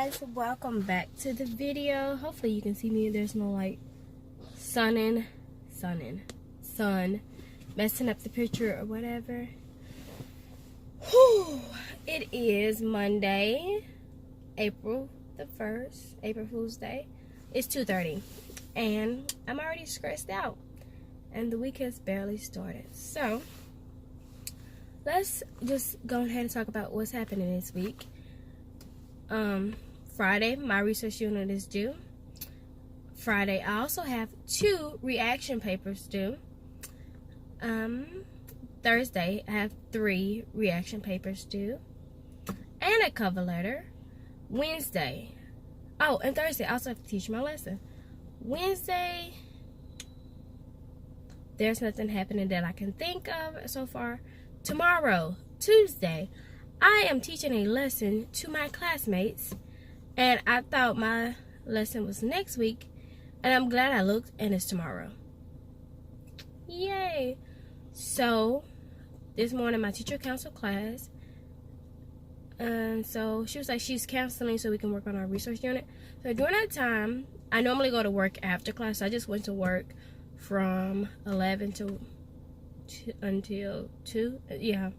guys, welcome back to the video. Hopefully you can see me. There's no like sun messing up the picture or whatever. Whew. It is Monday, April the 1st, April Fool's Day. It's 2:30 and I'm already stressed out and the week has barely started. So let's just go ahead and talk about what's happening this week. Friday, my research unit is due. Friday, I also have 2 reaction papers due. Thursday, I have 3 reaction papers due and a cover letter. Wednesday, and Thursday, I also have to teach my lesson. Wednesday, there's nothing happening that I can think of so far. Tomorrow, Tuesday, I am teaching a lesson to my classmates, and I thought my lesson was next week, and I'm glad I looked, and it's tomorrow. Yay! So, this morning my teacher canceled class, and so she was like she's canceling so we can work on our research unit. So during that time, I normally go to work after class, so I just went to work from 11 until 2, yeah.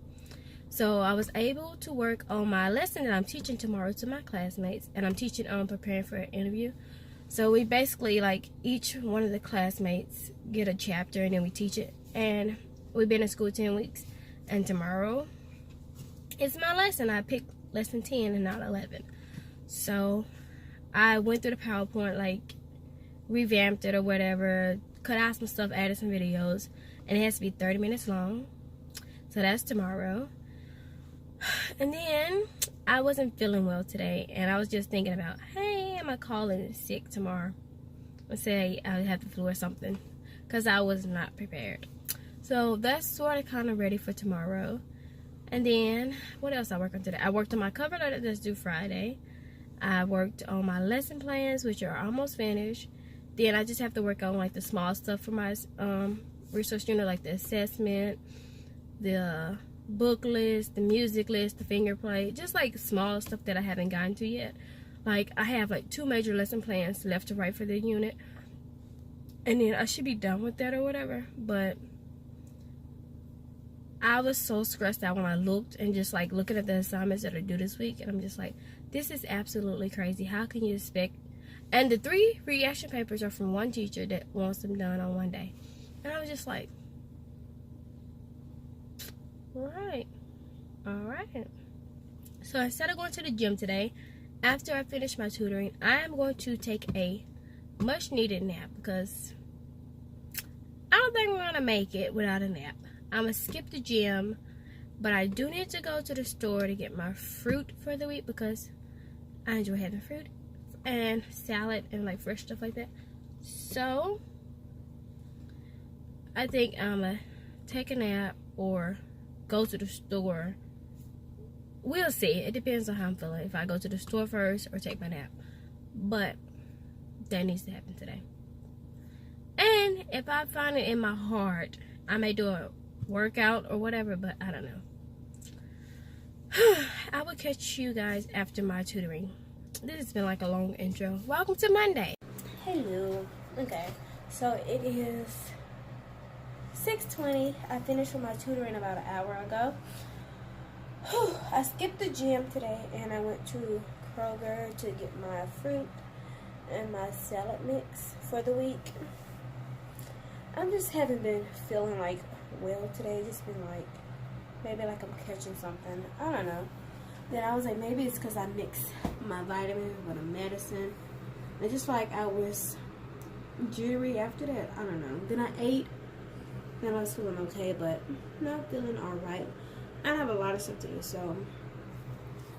So I was able to work on my lesson that I'm teaching tomorrow to my classmates, and I'm teaching on preparing for an interview. So we basically, like, each one of the classmates get a chapter and then we teach it. And we've been in school 10 weeks, and tomorrow it's my lesson. I picked lesson 10 and not 11. So I went through the PowerPoint, like, revamped it or whatever, cut out some stuff, added some videos, and it has to be 30 minutes long. So that's tomorrow. And then I wasn't feeling well today, and I was just thinking about, hey, am I calling sick tomorrow? Let's say I have the flu or something, because I was not prepared. So that's sort of kind of ready for tomorrow. And then what else I worked on today? I worked on my cover letter that's due Friday. I worked on my lesson plans, which are almost finished. Then I just have to work on like the small stuff for my research unit, like the assessment, the book list, the music list, the finger play, just like small stuff that I haven't gotten to yet. Like I have like 2 major lesson plans left to write for the unit, and then I should be done with that or whatever. But I was so stressed out when I looked and just like looking at the assignments that are due this week, and I'm just like, this is absolutely crazy. How can you expect? And the 3 reaction papers are from one teacher that wants them done on one day, and I was just like, all right. So instead of going to the gym today, after I finish my tutoring, I am going to take a much needed nap, because I don't think we're gonna make it without a nap. I'm gonna skip the gym, but I do need to go to the store to get my fruit for the week, because I enjoy having fruit and salad and like fresh stuff like that. So I think I'm gonna take a nap or go to the store. We'll see. It depends on how I'm feeling, if I go to the store first or take my nap. But that needs to happen today. And if I find it in my heart, I may do a workout or whatever, but I don't know. I will catch you guys after my tutoring. This has been like a long intro. Welcome to Monday. Hello. Okay, so it is 6:20. I finished with my tutoring about an hour ago. I skipped the gym today, and I went to Kroger to get my fruit and my salad mix for the week. I just haven't been feeling like well today. Just been like, maybe like I'm catching something. I don't know. Then I was like, maybe it's because I mixed my vitamins with a medicine. And just like I was jittery after that. I don't know. Then I ate. Then I was feeling okay, but not feeling alright. I have a lot of stuff to do, so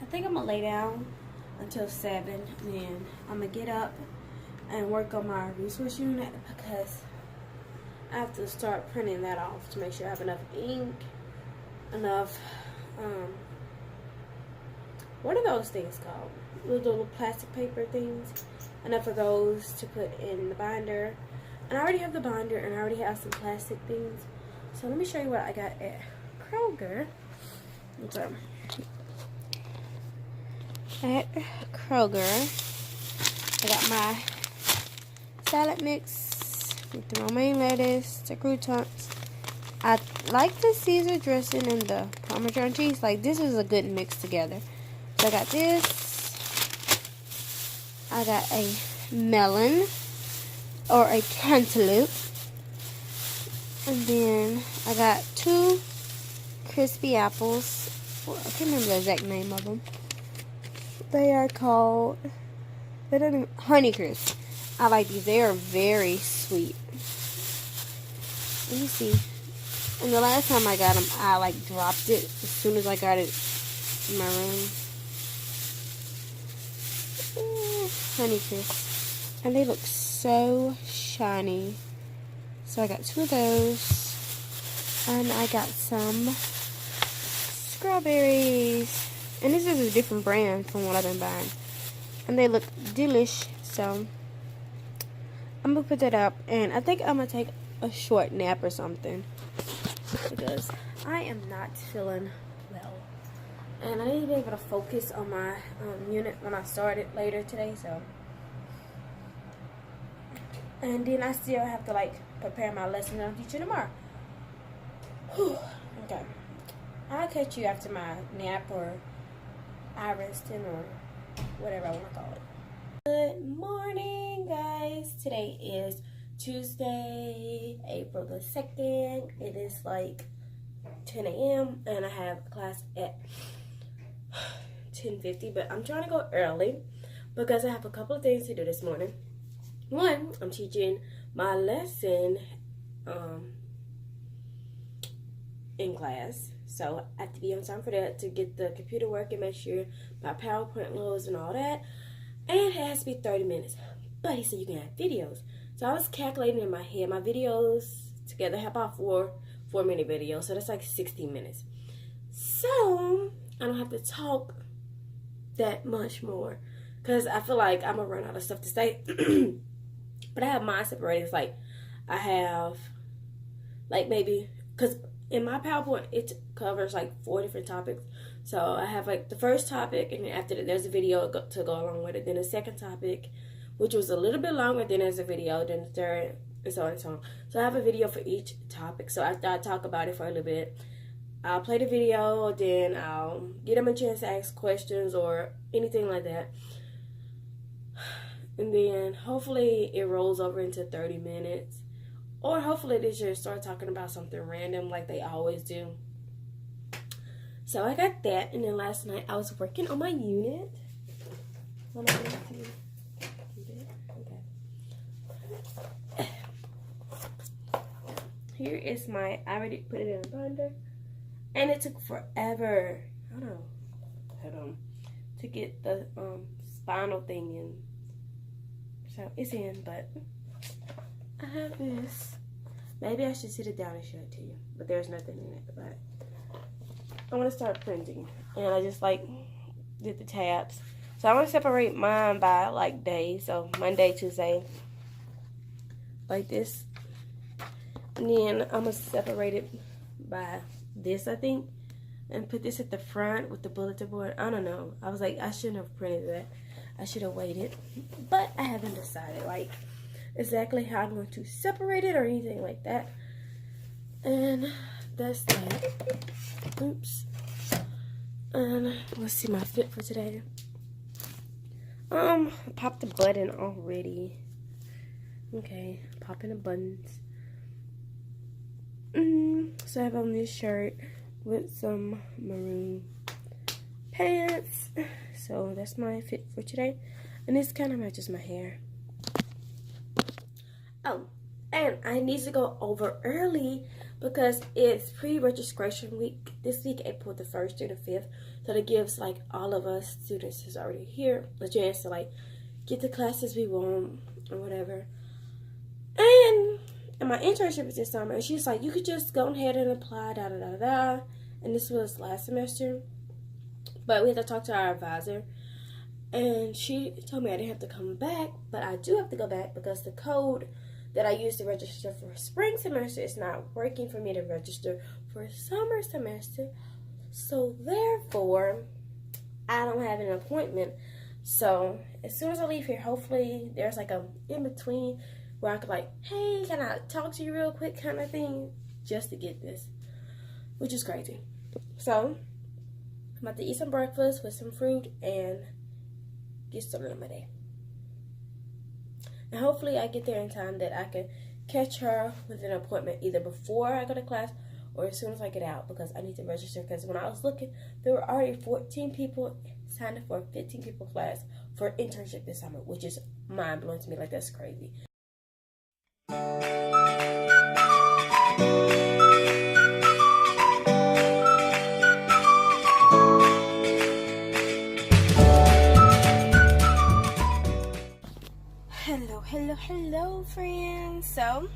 I think I'm going to lay down until 7, and then I'm going to get up and work on my resource unit, because I have to start printing that off to make sure I have enough ink, enough, what are those things called? Little plastic paper things. Enough of those to put in the binder. And I already have the binder, and I already have some plastic things. So let me show you what I got at Kroger. So at Kroger. I got my salad mix with the romaine lettuce, the croutons. I like the Caesar dressing and the Parmesan cheese. Like, this is a good mix together. So I got this. I got a melon or a cantaloupe. And then I got 2 crispy apples. Well, I can't remember the exact name of them. They are called Honeycrisp. I like these. They are very sweet. Let me see. And the last time I got them, I like dropped it as soon as I got it in my room. Honeycrisp. And they look so shiny. So I got 2 of those. And I got some strawberries. And this is a different brand from what I've been buying. And they look delish. So I'm going to put that up. And I think I'm going to take a short nap or something. Because I am not feeling well. And I need to be able to focus on my unit when I start it later today. So. And then I still have to like prepare my lesson that I'm teaching tomorrow. Whew. Okay. I'll catch you after my nap or eye resting or whatever I want to call it. Good morning, guys. Today is Tuesday, April the 2nd. It is like 10 a.m. and I have class at 10:50, but I'm trying to go early because I have a couple of things to do this morning. One, I'm teaching my lesson in class, so I have to be on time for that to get the computer working, make sure my PowerPoint loads and all that, and it has to be 30 minutes, but he said you can have videos. So I was calculating in my head, my videos together have about 4-minute videos, so that's like 16 minutes. So I don't have to talk that much more, because I feel like I'm going to run out of stuff to say. But I have mine separated. It's like I have like maybe, because in my PowerPoint it covers like 4 different topics. So I have like the first topic, and then after that there's a video to go along with it. Then the second topic, which was a little bit longer, then there's a video, then the third, and so on and so on. So I have a video for each topic. So after I talk about it for a little bit, I'll play the video, then I'll get them a chance to ask questions or anything like that. And then hopefully it rolls over into 30 minutes. Or hopefully they just start talking about something random like they always do. So I got that. And then last night I was working on my unit. Okay. Here is my, I already put it in a binder. And it took forever. Hold on. To get the spinal thing in. So it's in, but I have this. Maybe I should sit it down and show it to you, but there's nothing in it. But I want to start printing, and I just like did the tabs. So I want to separate mine by like days. So Monday, Tuesday, like this, and then I'm gonna separate it by this, I think, and put this at the front with the bulletin board. I don't know. I was like, I shouldn't have printed that. I should have waited, but I haven't decided like exactly how I'm going to separate it or anything like that. And that's that. Oops. And let's see my fit for today. I popped the button already. Okay, popping the buttons. So I have on this shirt with some maroon pants. So that's my fit for today, and this kind of matches my hair. Oh, and I need to go over early because it's pre-registration week this week, April the 1st through the 5th. So that gives like all of us students who's already here a chance to like get the classes we want or whatever. And my internship is this summer, and she's like, you could just go ahead and apply, and this was last semester. But we had to talk to our advisor, and she told me I didn't have to come back, but I do have to go back because the code that I used to register for spring semester is not working for me to register for summer semester. So therefore, I don't have an appointment. So as soon as I leave here, hopefully there's like a in between where I could like, hey, can I talk to you real quick kind of thing, just to get this, which is crazy. So I'm about to eat some breakfast with some fruit and get started on my day. And hopefully I get there in time that I can catch her with an appointment either before I go to class or as soon as I get out, because I need to register. Because when I was looking, there were already 14 people signed up for a 15 people class for internship this summer, which is mind blowing to me. Like, that's crazy. Hello friends. So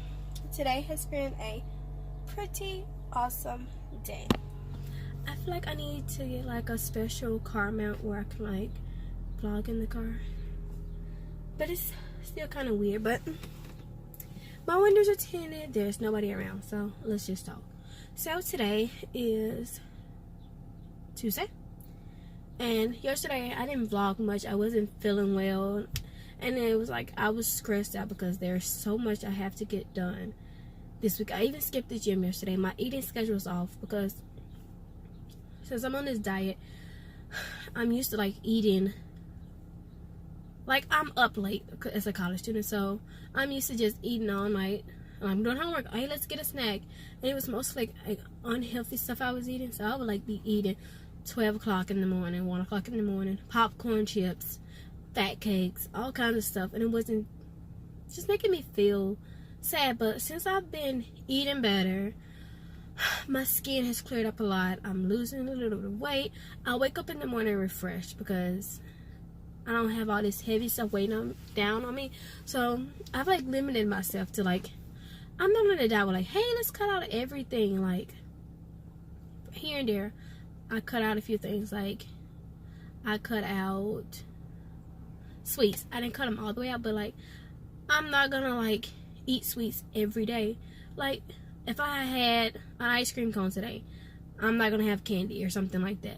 today has been a pretty awesome day. I feel like I need to get like a special car mount where I can like vlog in the car, but it's still kind of weird. But my windows are tinted, there's nobody around, so let's just talk. So today is Tuesday, and yesterday I didn't vlog much. I wasn't feeling well, and it was like I was stressed out because there's so much I have to get done this week. I even skipped the gym yesterday. My eating schedule was off because since I'm on this diet, I'm used to like eating, like I'm up late as a college student, so I'm used to just eating all night. I'm doing homework, hey, let's get a snack. And it was mostly like unhealthy stuff I was eating, so I would like be eating 12 o'clock in the morning, 1 o'clock in the morning, popcorn, chips, fat cakes, all kinds of stuff, and it wasn't just making me feel sad. But since I've been eating better, my skin has cleared up a lot. I'm losing a little bit of weight. I wake up in the morning refreshed because I don't have all this heavy stuff weighing down on me. So I've like limited myself to like, I'm not gonna die with like, hey, let's cut out everything. Like here and there, I cut out a few things. Like I cut out sweets. I didn't cut them all the way out, but like I'm not gonna like eat sweets every day. Like if I had an ice cream cone today, I'm not gonna have candy or something like that.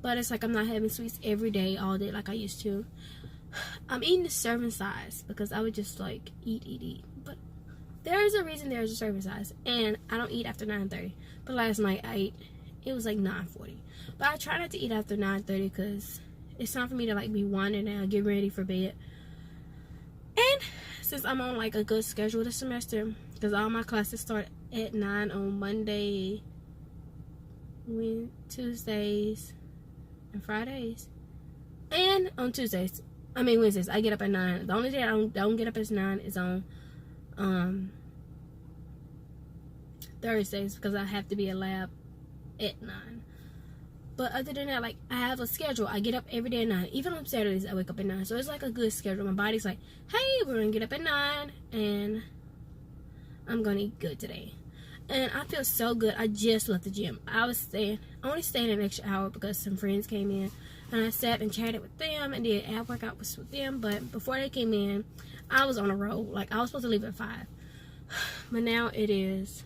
But it's like I'm not having sweets every day, all day like I used to. I'm eating the serving size because I would just like eat. But there is a reason there's a serving size, and I don't eat after 9:30. But last night I ate, it was like 9:40. But I try not to eat after 9:30 because it's time for me to like be winding down, get ready for bed. And since I'm on like a good schedule this semester, because all my classes start at 9 on Monday, Tuesdays, and Fridays, and on Wednesdays I get up at 9. The only day I don't get up at 9 is on Thursdays because I have to be at lab at 9. But other than that, like I have a schedule. I get up every day at 9. Even on Saturdays I wake up at 9. So it's like a good schedule. My body's like, hey, we're gonna get up at 9 and I'm gonna eat good today. And I feel so good. I just left the gym. I only stayed an extra hour because some friends came in, and I sat and chatted with them and did ab workouts with them. But before they came in, I was on a roll. Like I was supposed to leave at 5, but now it is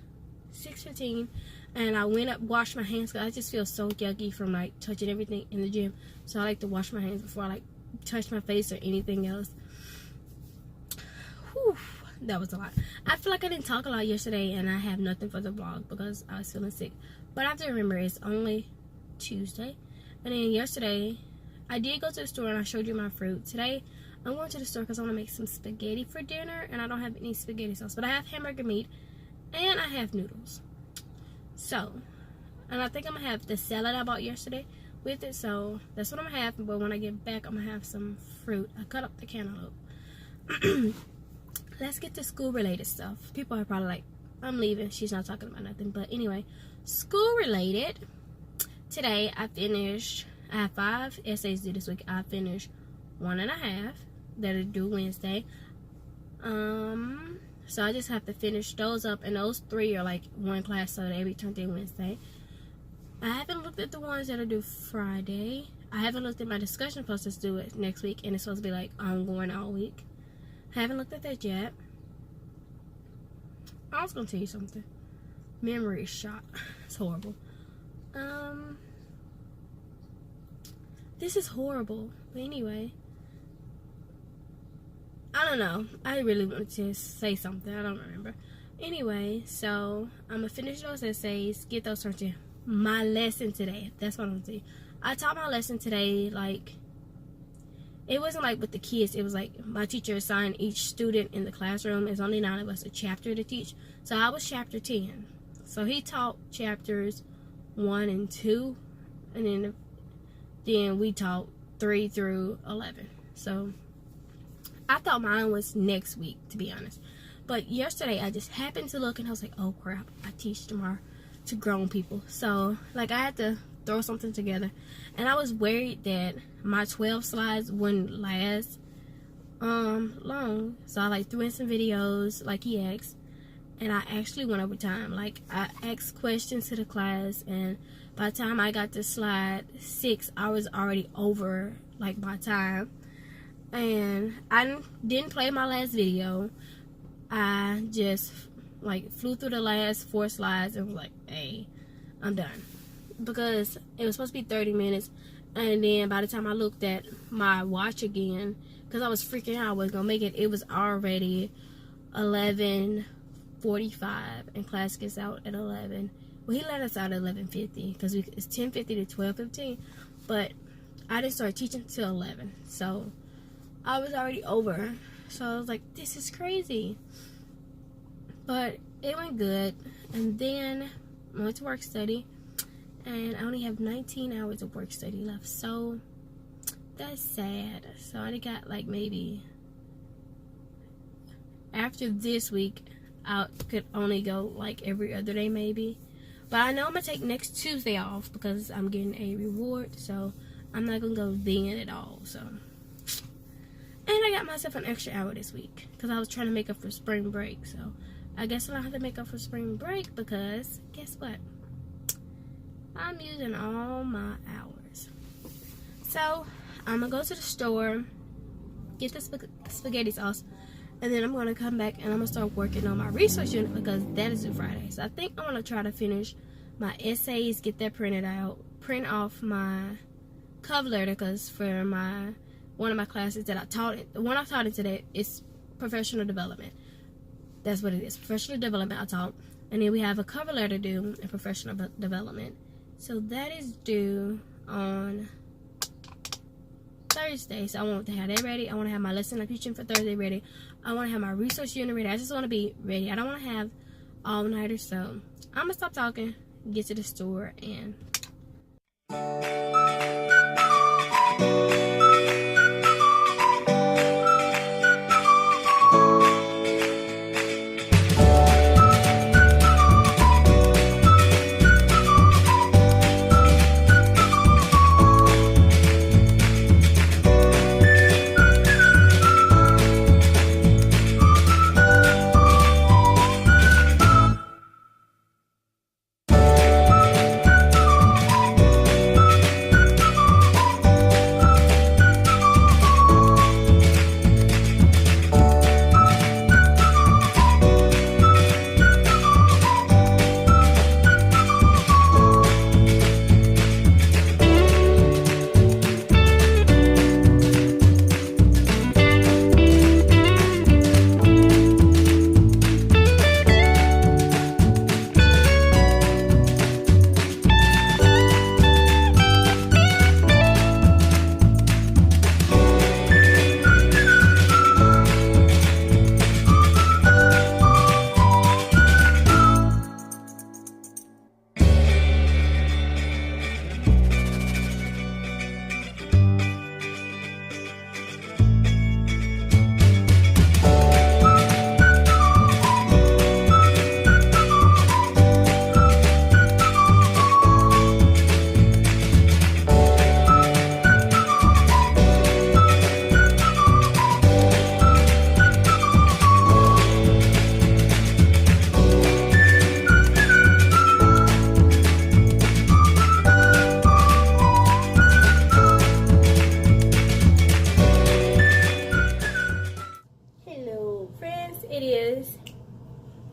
6:15, and I went up, washed my hands because I just feel so yucky from like touching everything in the gym. So I like to wash my hands before I like touch my face or anything else. Whew. That was a lot. I feel like I didn't talk a lot yesterday, and I have nothing for the vlog because I was feeling sick. But I have to remember it's only Tuesday. And then yesterday, I did go to the store and I showed you my fruit. Today, I'm going to the store because I want to make some spaghetti for dinner, and I don't have any spaghetti sauce. But I have hamburger meat, and I have noodles. So, and I think I'm going to have the salad I bought yesterday with it. So, that's what I'm going to have. But when I get back, I'm going to have some fruit. I cut up the cantaloupe. Let's get to school-related stuff. People are probably like, I'm leaving. She's not talking about nothing. But anyway, school-related. Today, I have 5 essays due this week. I finished 1.5 that are due Wednesday. So I just have to finish those up. And those 3 are like one class, so they be turned in Wednesday. I haven't looked at the ones that are due Friday. I haven't looked at my discussion post that's due next week. And it's supposed to be like ongoing all week. Haven't looked at that yet. I was gonna tell you something. Memory is shot. It's horrible. this is horrible. But anyway, I don't know. I really wanted to say something. I don't remember. Anyway, so I'm going to finish those essays, get those turned in. My lesson today. That's what I'm going to say. I taught my lesson today, like, it wasn't like with the kids. It was like my teacher assigned each student in the classroom. There's only 9 of us a chapter to teach. So I was chapter 10. So he taught chapters 1 and 2. And then we taught 3 through 11. So I thought mine was next week, to be honest. But yesterday I just happened to look and I was like, oh crap, I teach tomorrow to grown people. So like I had to throw something together. And I was worried that my 12 slides wouldn't last long. So I like threw in some videos like he asked. And I actually went over time. Like I asked questions to the class, and by the time I got to slide 6, I was already over like my time. And I didn't play my last video. I just like flew through the last 4 slides and was like, hey, I'm done. Because it was supposed to be 30 minutes. And then by the time I looked at my watch again, because I was freaking out I wasn't going to make it, it was already 11:45 and class gets out at 11. Well, he let us out at 11:50 because it's 10:50 to 12:15. But I didn't start teaching till 11. So I was already over. So I was like, this is crazy. But it went good. And then I went to work study. And I only have 19 hours of work study left. So that's sad. So I got like maybe after this week, I could only go like every other day maybe. But I know I'm going to take next Tuesday off because I'm getting a reward. So I'm not going to go then at all. So. And I got myself an extra hour this week because I was trying to make up for spring break. So I guess I don't have to make up for spring break because guess what? I'm using all my hours. So I'm going to go to the store, get the spaghetti sauce, and then I'm going to come back and I'm going to start working on my research unit because that is due Friday. So I think I'm going to try to finish my essays, get that printed out, print off my cover letter because for one of my classes that I taught, the one I taught in today is professional development. That's what it is, professional development I taught. And then we have a cover letter due in professional development. So that is due on Thursday. So I want to have that ready. I want to have my lesson I'm teaching for Thursday ready. I want to have my research unit ready. I just want to be ready. I don't want to have all-nighters. So I'm going to stop talking, get to the store, and...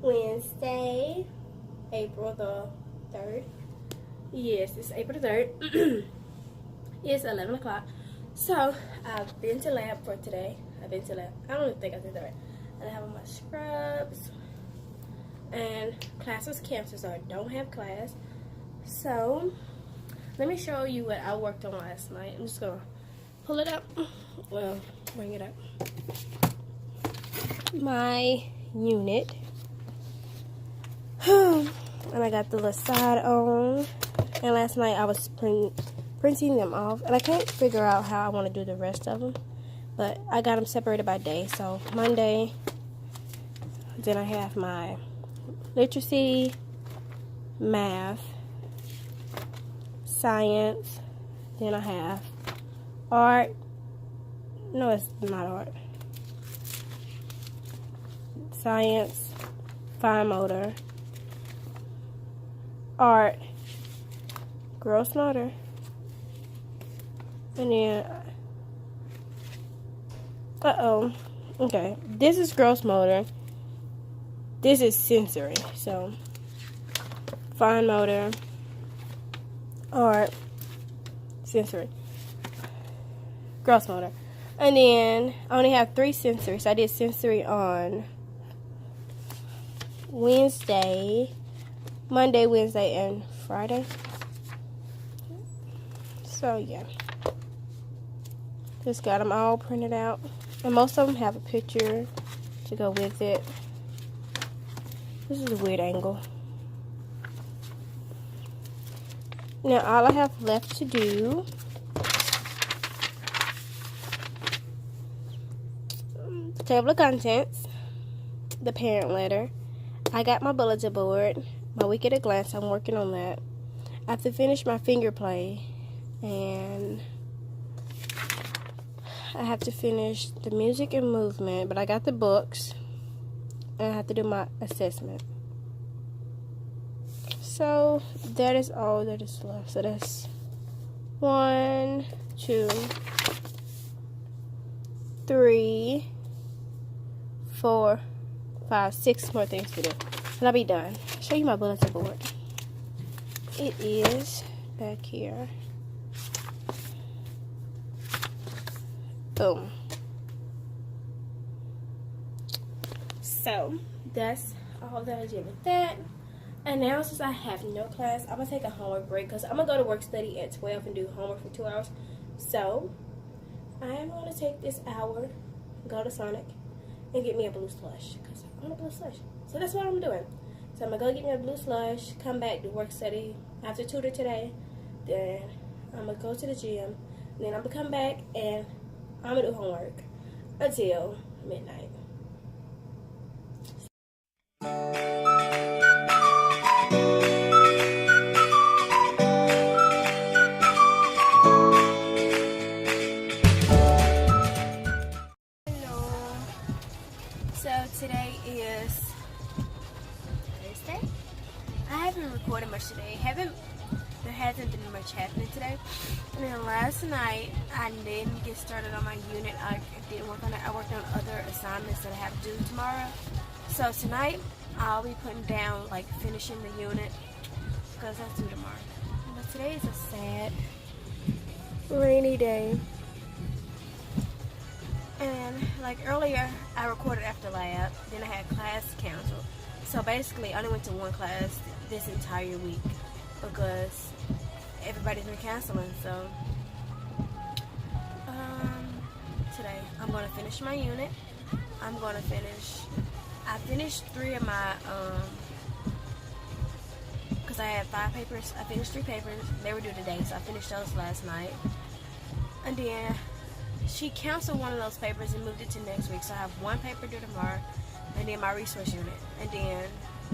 Wednesday, April the 3rd. Yes, it's April the 3rd. It's 11 o'clock. So, I've been to lab for today. I don't even think I did that right. And I have on my scrubs. And class was canceled, so I don't have class. So, let me show you what I worked on last night. I'm just going to pull it up. Well, bring it up. My unit. And I got the little side on. And last night I was printing them off. And I can't figure out how I want to do the rest of them. But I got them separated by day. So Monday, then I have my literacy, math, science. Then I have art. No, it's not art. Science, fine motor, art, gross motor, and then, okay, this is gross motor, this is sensory, so, fine motor, art, sensory, gross motor, and then, I only have 3 sensory, so I did sensory on Wednesday, Monday, Wednesday, and Friday. So yeah, just got them all printed out, and most of them have a picture to go with it. This is a weird angle. Now all I have left to do the table of contents, the parent letter. I got my bulletin board, my week at a glance. I'm working on that. I have to finish my finger play, and I have to finish the music and movement, but I got the books, and I have to do my assessment. So that is all that is left. So that's 1, 2, 3, 4, 5, 6 more things to do, and I'll be done. I'll show you my bulletin board. It is back here. Boom. So that's all that I did with that. And now, since I have no class, I'm gonna take a homework break because I'm gonna go to work study at 12 and do homework for 2 hours. So I am gonna take this hour, go to Sonic, and get me a blue slush because I want a blue slush. So that's what I'm doing. So I'm gonna go get me a blue slush, come back to work study after tutor today. Then I'm gonna go to the gym. Then I'm gonna come back and I'm gonna do homework until midnight. So today is Thursday. I haven't recorded much today. There hasn't been much happening today. And then last night I didn't get started on my unit. I didn't work on it. I worked on other assignments that I have to do tomorrow. So tonight I'll be putting down like finishing the unit because that's due tomorrow. But today is a sad, rainy day. And like earlier, I recorded after lab, then I had class canceled. So basically, I only went to one class this entire week because everybody's been canceling. So today, I'm going to finish my unit. I finished 3 of my, because I had 5 papers. I finished 3 papers. They were due today, so I finished those last night. And then she canceled one of those papers and moved it to next week. So I have 1 paper due tomorrow, and then my resource unit. And then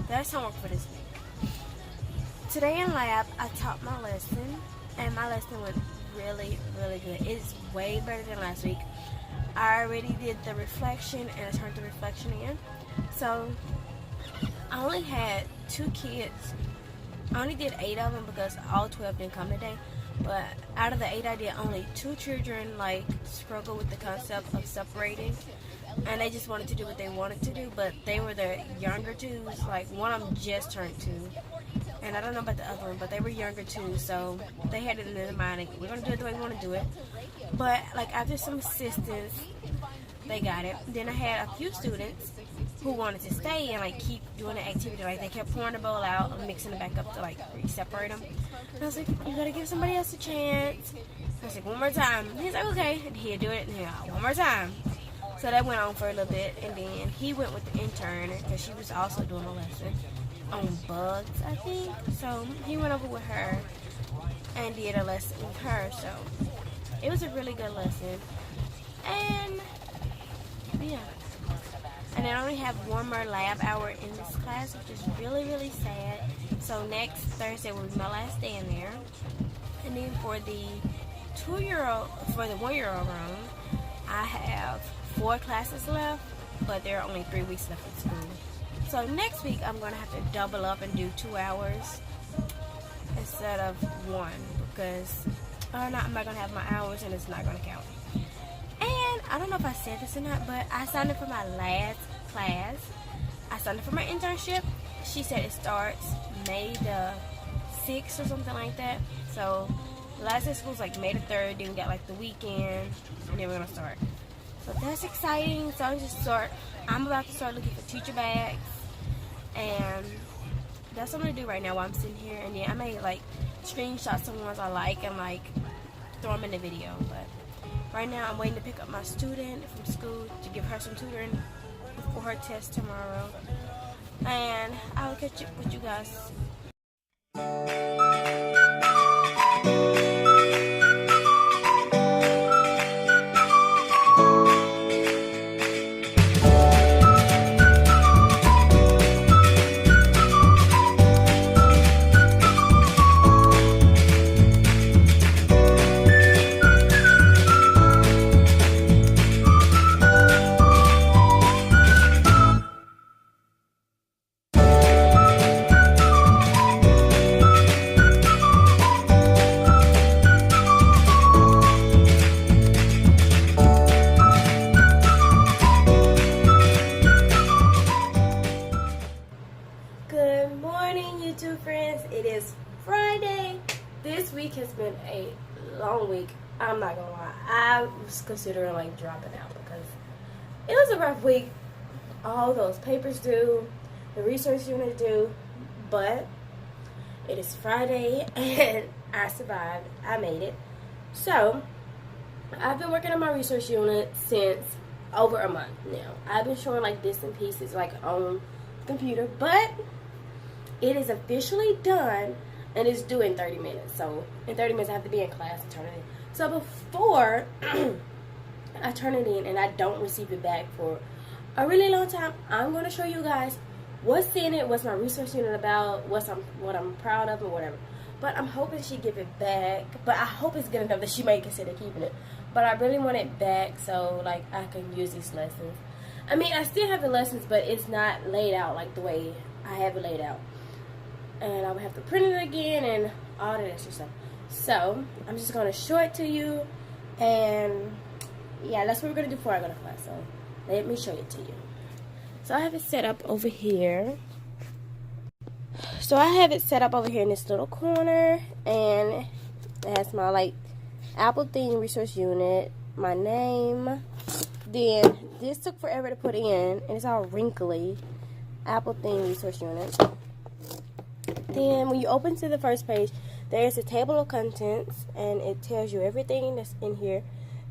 that's homework for this week. Today in lab, I taught my lesson, and my lesson went really, really good. It's way better than last week. I already did the reflection, and I turned the reflection in. So I only had 2 kids. I only did 8 of them because all 12 didn't come today. But out of the 8 I did, only 2 children like struggle with the concept of separating, and they just wanted to do what they wanted to do. But they were the younger 2s. Like one of them just turned 2, and I don't know about the other one, but they were younger too, so they had it in their mind, like, we're gonna do it the way we want to do it. But like after some assistance, they got it. Then I had a few students who wanted to stay and like keep doing the activity. Like they kept pouring the bowl out and mixing it back up to like separate them. And I was like, you gotta give somebody else a chance. I was like, one more time. And he's like, okay. And he'll do it. And one more time. So that went on for a little bit, and then he went with the intern because she was also doing a lesson on bugs, I think. So he went over with her and did a lesson with her. So it was a really good lesson. And yeah. And I only have one more lab hour in this class, which is really, really sad. So next Thursday will be my last day in there. And then for the 1-year-old room, I have 4 classes left, but there are only 3 weeks left in school. So next week I'm going to have to double up and do 2 hours instead of 1 because I'm not going to have my hours and it's not going to count. And I don't know if I said this or not, but I signed up for my last class. I signed up for my internship. She said it starts May the 6th or something like that. So the last day of school is like May the 3rd. Then we got like the weekend, and then we're gonna start. So that's exciting. So I'm about to start looking for teacher bags, and that's what I'm gonna do right now while I'm sitting here. And then I may like screenshot some ones I like and like throw them in the video. But right now I'm waiting to pick up my student from school to give her some tutoring for her test tomorrow. And I'll catch up with you guys. Good morning, YouTube friends. It is Friday. This week has been a long week. I'm not gonna lie. I was considering like dropping out because it was a rough week. All those papers due, the research unit due, but it is Friday and I survived. I made it. So I've been working on my research unit since over a month now. I've been showing like bits and pieces like on the computer, but it is officially done and it's due in 30 minutes. So in 30 minutes I have to be in class and turn it in. So before I turn it in and I don't receive it back for a really long time, I'm going to show you guys what's in it, what's my research unit about, what I'm proud of and whatever. But I'm hoping she give it back. But I hope it's good enough that she may consider keeping it. But I really want it back so like I can use these lessons. I mean, I still have the lessons, but it's not laid out like the way I have it laid out. And I would have to print it again and all that extra stuff. So I'm just going to show it to you. And yeah, that's what we're going to do before I go to class. So let me show it to you. So I have it set up over here. So I have it set up over here in this little corner. And it has my like Apple theme resource unit, my name. Then this took forever to put in. And it's all wrinkly. Apple theme resource unit. Then when you open to the first page, there's a table of contents, and it tells you everything that's in here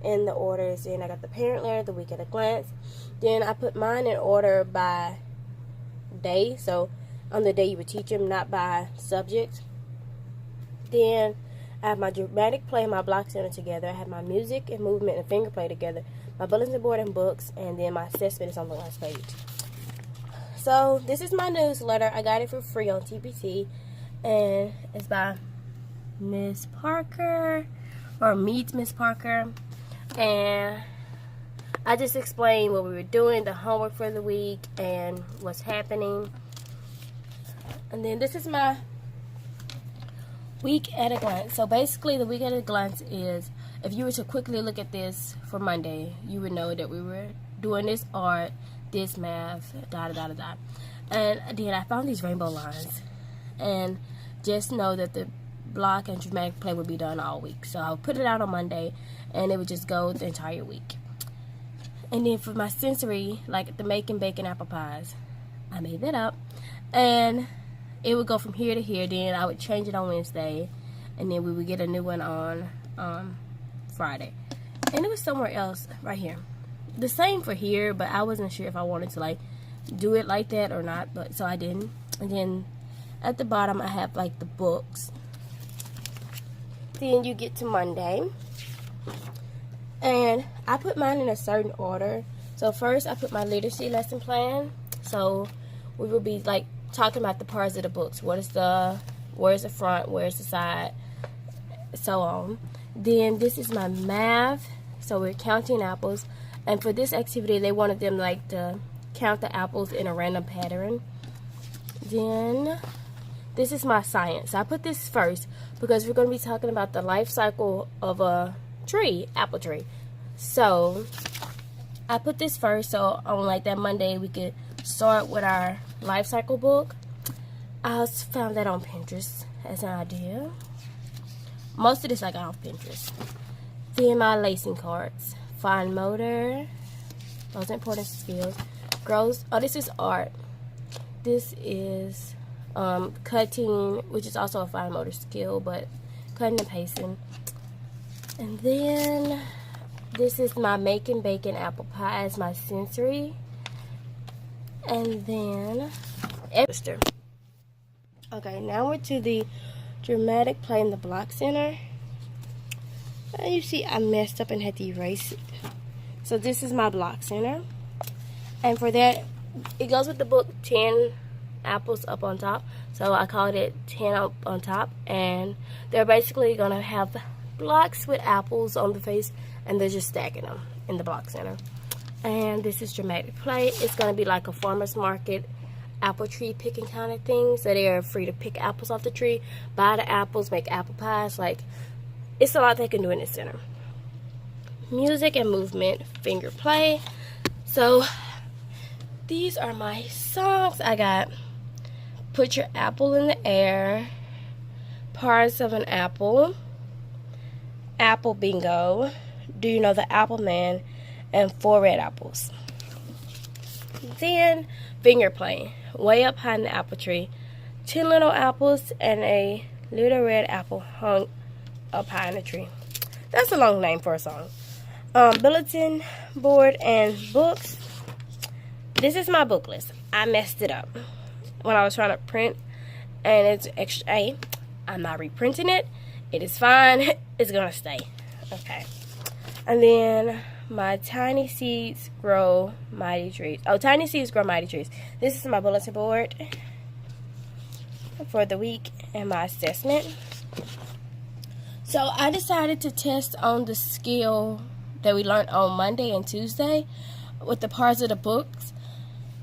in the orders. And I got the parent letter, the week at a glance. Then I put mine in order by day, so on the day you would teach them, not by subject. Then I have my dramatic play and my block center together. I have my music and movement and finger play together, my bulletin board and books, and then my assessment is on the last page. So this is my newsletter. I got it for free on TPT, and it's by Miss Parker, or Meet Miss Parker. And I just explained what we were doing, the homework for the week, and what's happening. And then this is my week at a glance. So basically the week at a glance is, if you were to quickly look at this for Monday, you would know that we were doing this art, this math, And then I found these rainbow lines. And just know that the block and dramatic play would be done all week. So I'll put it out on Monday, and it would just go the entire week. And then for my sensory, like the making bacon apple pies, I made that up, and it would go from here to here. Then I would change it on Wednesday, and then we would get a new one on Friday. And it was somewhere else right here. The same for here, but I wasn't sure if I wanted to like do it like that or not, but so I didn't. And then at the bottom I have like the books. Then you get to Monday, and I put mine in a certain order. So first I put my literacy lesson plan. So we will be like talking about the parts of the books. Where's the front, where's the side, so on. Then this is my math. So we're counting apples, and for this activity they wanted them like to count the apples in a random pattern. Then this is my science. I put this first because we're going to be talking about the life cycle of a tree, apple tree. So I put this first, so on like that Monday we could start with our life cycle book. I found that on Pinterest as an idea. Most of this I got off Pinterest. Then my lacing cards, fine motor, those important skills. Grows. Oh, this is art. This is cutting, which is also a fine motor skill, but cutting and pasting. And then this is my making bacon apple pie as my sensory. And then okay, now we're to the dramatic play in the block center. And you see I messed up and had to erase it. So this is my block center. And for that, it goes with the book 10 apples up on top. So I called it 10 up on top. And they're basically going to have blocks with apples on the face, and they're just stacking them in the block center. And this is dramatic play. It's going to be like a farmer's market apple tree picking kind of thing. So they are free to pick apples off the tree, buy the apples, make apple pies. Like, it's a lot they can do in this center. Music and movement, finger play. So these are my songs. I got Put Your Apple in the Air, Parts of an Apple, Apple Bingo, Do You Know the Apple Man, and 4 Red Apples. Then finger play, Way Up High in the Apple Tree, 10 little apples and a little red apple hung up high in the tree. That's a long name for a song. Bulletin board and books. This is my book list. I messed it up when I was trying to print, and it's extra A. I'm not reprinting it. It is fine. It's gonna stay. Okay. And then my tiny seeds grow mighty trees. Oh, tiny seeds grow mighty trees. This is my bulletin board for the week and my assessment. So I decided to test on the skill that we learned on Monday and Tuesday with the parts of the books.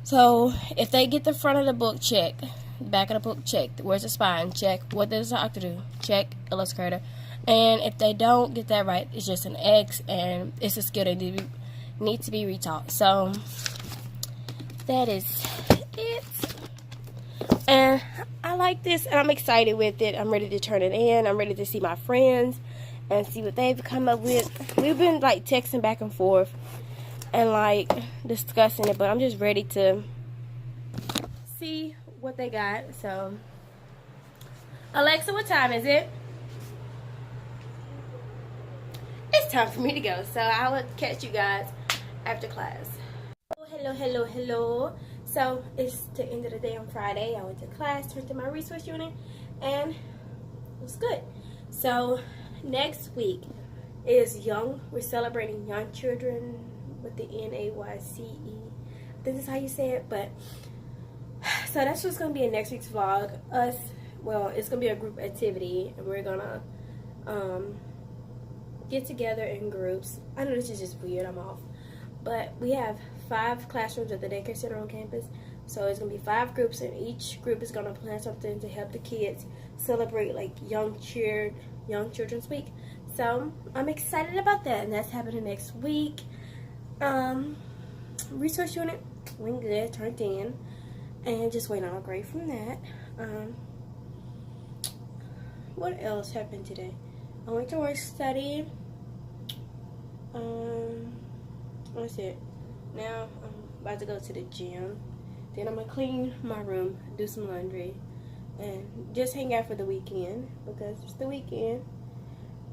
So if they get the front of the book, check. The back of the book, check. Where's the spine? Check. What does the doctor do? Check. Illustrator. And if they don't get that right, it's just an X, and it's a skill that needs to be retaught. So that is it. And I like this, and I'm excited with it. I'm ready to turn it in. I'm ready to see my friends and see what they've come up with. We've been like texting back and forth and like discussing it, but I'm just ready to see what they got. So Alexa, what time is it? It's time for me to go, so I will catch you guys after class. Hello. So it's the end of the day on Friday. I went to class, turned to my resource unit, and it was good. So next week is we're celebrating young children with the NAYCE. I think that's how you say it. But so that's what's gonna be in next week's vlog. It's gonna be a group activity, and we're gonna get together in groups. I know this is just weird, I'm off. But we have 5 classrooms at the daycare center on campus. So it's going to be 5 groups, and each group is going to plan something to help the kids celebrate like Young Children's Week. So I'm excited about that, and that's happening next week. Resource unit went good, turned in, and just waiting on a grade from that. what else happened today? I went to work, study. That's it. Now I'm about to go to the gym. Then I'm gonna clean my room, do some laundry, and just hang out for the weekend because it's the weekend.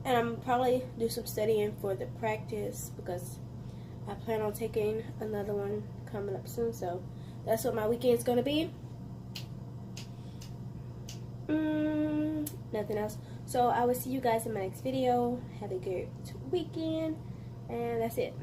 And I'm probably do some studying for the practice because I plan on taking another one coming up soon. So that's what my weekend's gonna be. Nothing else. So I will see you guys in my next video. Have a good weekend, and that's it.